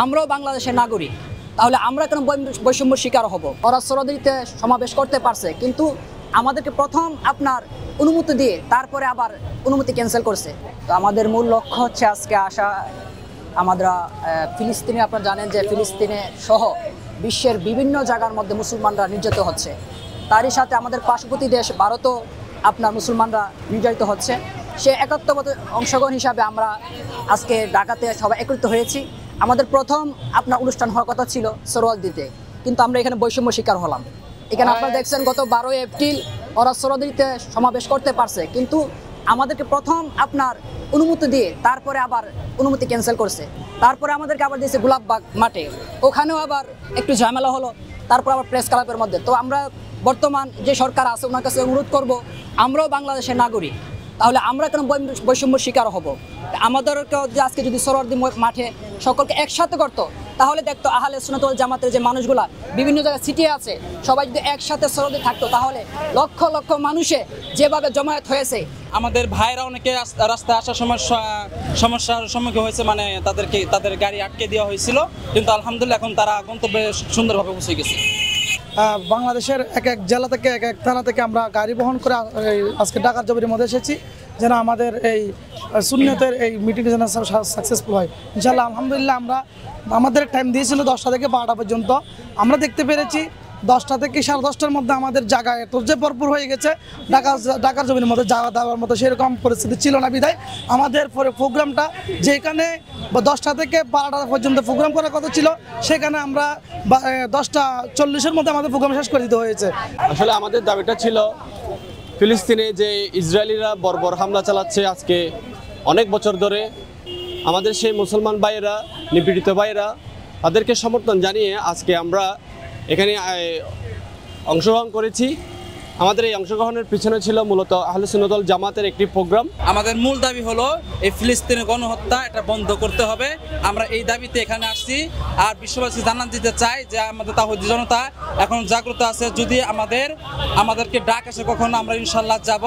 আমরাও বাংলাদেশের নাগরিক, তাহলে আমরা কেন বৈষম্যের শিকার হব? ওরা সরোদিতে সমাবেশ করতে পারছে, কিন্তু আমাদেরকে প্রথম আপনার অনুমতি দিয়ে তারপরে আবার অনুমতি ক্যান্সেল করছে। তো আমাদের মূল লক্ষ্য হচ্ছে আজকে আসা। আমরা ফিলিস্তিনে, আপনারা জানেন যে ফিলিস্তিনে সহ বিশ্বের বিভিন্ন জায়গার মধ্যে মুসলমানরা নির্যাতিত হচ্ছে। তারই সাথে আমাদের পার্শ্ববর্তী দেশ ভারতও আপনার মুসলমানরা নির্যাতিত হচ্ছে। সে একাত্মতা অংশগ্রহণ হিসাবে আমরা আজকে ঢাকাতে সবাই একত্রিত হয়েছি। আমাদের প্রথম আপনার অনুষ্ঠান হওয়ার কথা ছিল সোহরাওয়ার্দীতে, কিন্তু আমরা এখানে বৈষম্য শিকার হলাম। এখানে আপনারা দেখছেন গত 12 এপ্রিল ওরা সোহরাওয়ার্দীতে সমাবেশ করতে পারছে, কিন্তু আমাদেরকে প্রথম আপনার অনুমতি দিয়ে তারপরে আবার অনুমতি ক্যান্সেল করছে। তারপরে আমাদেরকে আবার দিয়েছে গোলাপবাগ মাঠে, ওখানেও আবার একটু ঝামেলা হলো। তারপর আবার প্রেস ক্লাবের মধ্যে। তো আমরা বর্তমান যে সরকার আছে ওনার কাছে অনুরোধ করব, আমরাও বাংলাদেশের নাগরিক, তাহলে আমরা কেন বৈষম্যের শিকার হব? আমাদেরকেও যে আজকে যদি সোহরাওয়ার্দী মাঠে সকলকে একসাথে করতো, তাহলে দেখতো আহলে সুন্নাত ওয়াল জামাতের যে মানুষগুলা বিভিন্ন জায়গায় ছিটিয়ে আছে, সবাই যদি একসাথে সোহরাওয়ার্দী থাকতো, তাহলে লক্ষ লক্ষ মানুষে যেভাবে জমায়েত হয়েছে। আমাদের ভাইরা অনেকে রাস্তায় আসার সমস্যার সম্মুখীন হয়েছে, মানে তাদের গাড়ি আটকে দেওয়া হয়েছিল, কিন্তু আলহামদুলিল্লাহ এখন তারা গন্তব্যে সুন্দরভাবে পৌঁছে গেছে। বাংলাদেশের এক এক জেলা থেকে এক এক থানা থেকে আমরা গাড়ি বহন করে আজকে ঢাকার জবির মধ্যে এসেছি, যেন আমাদের এই সুন্নিয়তের এই মিটিং যেন সাকসেসফুল হয় ইনশাআল্লাহ। আলহামদুলিল্লাহ আমরা আমাদের টাইম দিয়েছিল 10টা থেকে 12টা পর্যন্ত। আমরা দেখতে পেরেছি 10টা থেকে 10:30টার মধ্যে আমাদের জায়গা এত যে ভরপুর হয়ে গেছে, ঢাকার জমির মধ্যে যাওয়া দাওয়ার মতো সেরকম পরিস্থিতি ছিল না। বিধায় আমাদের পরে প্রোগ্রামটা যেখানে 10টা থেকে 12টা পর্যন্ত প্রোগ্রাম করার কথা ছিল, সেখানে আমরা 10:40-এর মধ্যে আমাদের প্রোগ্রাম শেষ করে দিতে হয়েছে। আসলে আমাদের দাবিটা ছিল ফিলিস্তিনে যে ইসরায়েলিরা বর্বর হামলা চালাচ্ছে আজকে অনেক বছর ধরে, আমাদের সেই মুসলমান ভাইয়েরা, নিপীড়িত ভাইয়েরা, তাদেরকে সমর্থন জানিয়ে আজকে আমরা এখানে অংশগ্রহণ করেছি। আমাদের এই অংশগ্রহণের পিছনে ছিল মূলত আহলে সুন্নাত ওয়াল জামাতের একটি প্রোগ্রাম। আমাদের মূল দাবি হলো এই ফিলিস্তিনের গণহত্যা এটা বন্ধ করতে হবে। আমরা এই দাবিতে এখানে আসছি। আর বিশ্ববাসী জানান দিতে চাই যে আমাদের তাওহীদি জনতা এখন জাগ্রত আছে। যদি আমাদেরকে ডাক আসে কখনো, আমরা ইনশাআল্লাহ যাব।